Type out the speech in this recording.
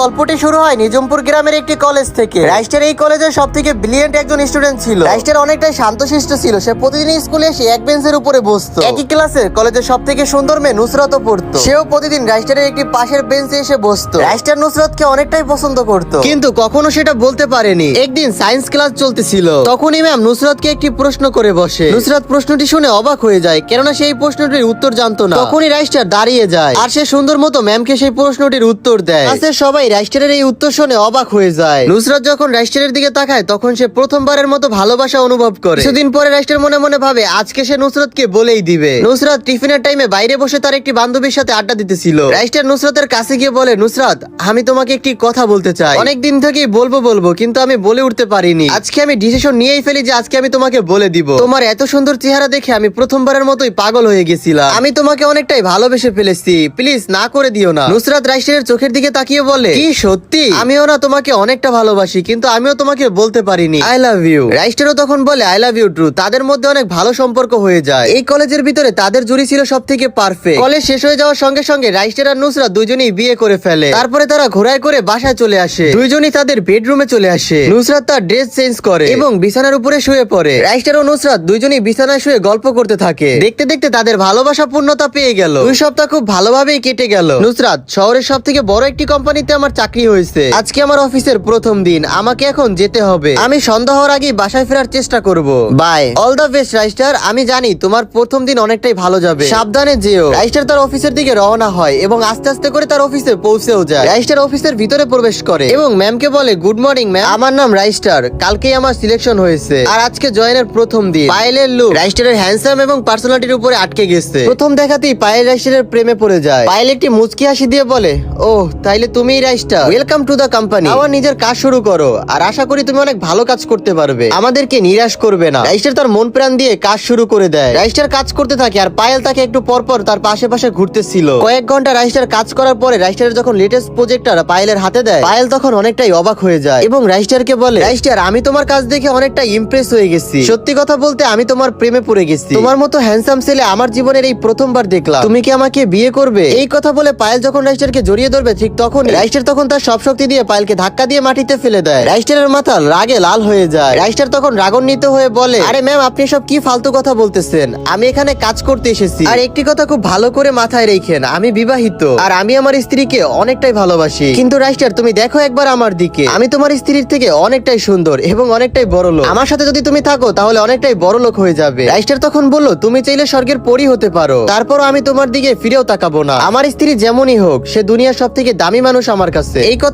গল্পটি শুরু হয় নিজামপুর গ্রামের একটি কলেজ থেকে। রাইস্টার এই কলেজের সব থেকে ব্রিলিয়েন্ট একজন স্টুডেন্ট ছিল। রাইস্টার অনেকটাই শান্তশিষ্ট ছিল। সে প্রতিদিন স্কুলে এসে এক বেঞ্চের উপরে বসতো। একই ক্লাসে কলেজের সব থেকে সুন্দর মেয়ে নুসরাতও পড়তো। সেও প্রতিদিন রাইস্টারের একটি পাশের বেঞ্চে এসে বসতো। রাইস্টার নুসরাতকে অনেকটাই পছন্দ করতো, কিন্তু কখনো সেটা বলতে পারেনি। একদিন সায়েন্স ক্লাস চলতেছিল, তখনই ম্যাম নুসরাতকে একটি প্রশ্ন করে বসে। নুসরাত প্রশ্নটি শুনে অবাক হয়ে যায়, কেননা সেই প্রশ্নটির উত্তর জানতো না। তখনই রাইস্টার দাঁড়িয়ে যায় আর সে সুন্দর মতো ম্যামকে সেই প্রশ্নটির উত্তর দেয়। ক্লাসের সবাই রাইস্টারের এই উত্তর শুনে অবাক হয়ে যায়। নুসরাত যখন রাইস্টারের দিকে তাকায় তখন সে প্রথমবারের মতো ভালোবাসা অনুভব করে। কিছুদিন পরে রাইস্টার মনে মনে ভাবে আজকে সে নুসরাতকে বলেই দিবে। নুসরাত টিফিনের টাইমে বাইরে বসে তার একটি বান্ধবীর সাথে আড্ডা দিতেছিল। রাইস্টার নুসরাতের কাছে গিয়ে বলে, নুসরাত, আমি তোমাকে একটি কথা বলতে চাই। অনেকদিন থেকেই বলবো কিন্তু আমি বলে উঠতে পারিনি। আজকে আমি ডিসিশন নিয়েই ফেলি যে আজকে আমি তোমাকে বলে দিব। তোমার এত সুন্দর চেহারা দেখে আমি প্রথমবারের মতোই পাগল হয়ে গেছিলাম। আমি তোমাকে অনেকটাই ভালোবেসে ফেলেছি, প্লিজ না করে দিও না। নুসরাত রাইস্টারের চোখের দিকে তাকিয়ে বলে, কি সত্যি? আমিও না তোমাকে অনেকটা ভালোবাসি, কিন্তু আমিও তোমাকে বলতে পারিনি আই লাভ ইউ। রাইস্টারও তখন বলে আই লাভ ইউ টু। তাদের মধ্যে অনেক ভালো সম্পর্ক হয়ে যায়। এই কলেজের ভিতরে তাদের জুড়ি ছিল সব থেকে পারফেক্ট। কলেজ শেষ হয়ে যাওয়ার সঙ্গে সঙ্গে রাইস্টার আর নুসরাত দুইজনেই বিয়ে করে ফেলে। তারপরে তারা ঘোড়ায় করে বাসায় চলে আসে। দুইজনই তাদের বেডরুমে চলে আসে। নুসরাত তার ড্রেস চেঞ্জ করে এবং বিছানার উপরে শুয়ে পড়ে। রাইস্টার ও নুসরাত দুইজনই বিছানায় শুয়ে গল্প করতে থাকে। দেখতে দেখতে তাদের ভালোবাসা পূর্ণতা পেয়ে গেল। 2 সপ্তাহ খুব ভালোভাবেই কেটে গেল। নুসরাত, শহরের সব থেকে বড় একটি কোম্পানিতে আমার চাকরি হয়েছে। আজকে আমার অফিসের প্রথম দিন, আমাকে এখন যেতে হবে। আমি সন্ধ্যা হওয়ার আগেই বাসায় ফেরার চেষ্টা করব। বাই, অল দ্য বেস্ট রাইস্টার। আমি জানি তোমার প্রথম দিন অনেকটাই ভালো যাবে, সাবধানে যেও। রাইস্টার তার অফিসের দিকে রওনা হয় এবং আস্তে আস্তে করে তার অফিসে পৌঁছেও যায়। রাইস্টার অফিসের ভিতরে প্রবেশ করে এবং ম্যামকে বলে, গুড মর্নিং ম্যাম, আমার নাম রাইস্টার। কালকেই আমার সিলেকশন হয়েছে আর আজকে জয়েনের প্রথম দিন। পায়েলের লুক রাইস্টারের হ্যান্ডসাম এবং পার্সোনালিটির উপরে আটকে গেছে। প্রথম দেখাতেই পায়েল রাইস্টারের প্রেমে পড়ে যায়। পায়েল একটি মুচকি হাসি দিয়ে বলে, ওহ তাইলে তুমিই রাইস্টার, ওয়েলকাম টু দা কোম্পানি। আমার নিজের কাজ শুরু করো আর আশা করি তুমি অনেক ভালো কাজ করতে পারবে, আমাদেরকে নিরাশ করবে না। রাইস্টার তার মন প্রাণ দিয়ে কাজ শুরু করে দেয়। রাইস্টার কাজ করতে থাকে আর পায়েল তাকে একটু পরপর তার পাশে পাশে ঘুরতেছিল। কয়েক ঘন্টা রাইস্টার কাজ করার পরে রাইস্টারের যখন লেটেস্ট প্রজেক্টটা পায়েলের হাতে দেয়, পায়েল তখন অনেকটাই অবাক হয়ে যায় এবং রাইস্টারকে বলে, রাইস্টার, আমি তোমার কাজ দেখে অনেকটা ইমপ্রেস হয়ে গেছি। সত্যি কথা বলতে আমি তোমার প্রেমে পড়ে গেছি। তোমার মতো হ্যান্ডসাম ছেলে আমার জীবনের এই প্রথমবার দেখলাম। তুমি কি আমাকে বিয়ে করবে? এই কথা বলে পায়েল যখন রাইস্টারকে জড়িয়ে ধরবে, ঠিক তখন রাইস্টার তখন তার সব শক্তি দিয়ে পায়েলকে ধাক্কা দিয়ে মাটিতে ফেলে দেয়। রাইস্টারের মাথা রাগে লাল হয়ে যায়। রাইস্টার তখন রাগান্বিত হয়ে বলে, আরে ম্যাম, আপনি সব কি ফালতু কথা বলতেছেন? আমি এখানে কাজ করতে এসেছি। আর একটি কথা খুব ভালো করে মাথায় রেখেন, আমি বিবাহিত আর আমি আমার স্ত্রীকে অনেকটাই ভালোবাসি। কিন্তু রাইস্টার, তুমি দেখো একবার আমার দিকে, আমি তোমার স্ত্রীর থেকে অনেকটাই সুন্দর এবং অনেকটাই বড় লোক। আমার সাথে যদি তুমি থাকো তাহলে অনেকটাই বড় লোক হয়ে যাবে। রাইস্টার তখন বলল, তুমি চাইলে স্বর্গের পরী হতে পারো, তারপরও আমি তোমার দিকে ফিরেও তাকাবো না। আমার স্ত্রী যেমনই হোক, সে দুনিয়ার সব থেকে দামি মানুষ আমার কাছে। এই কথা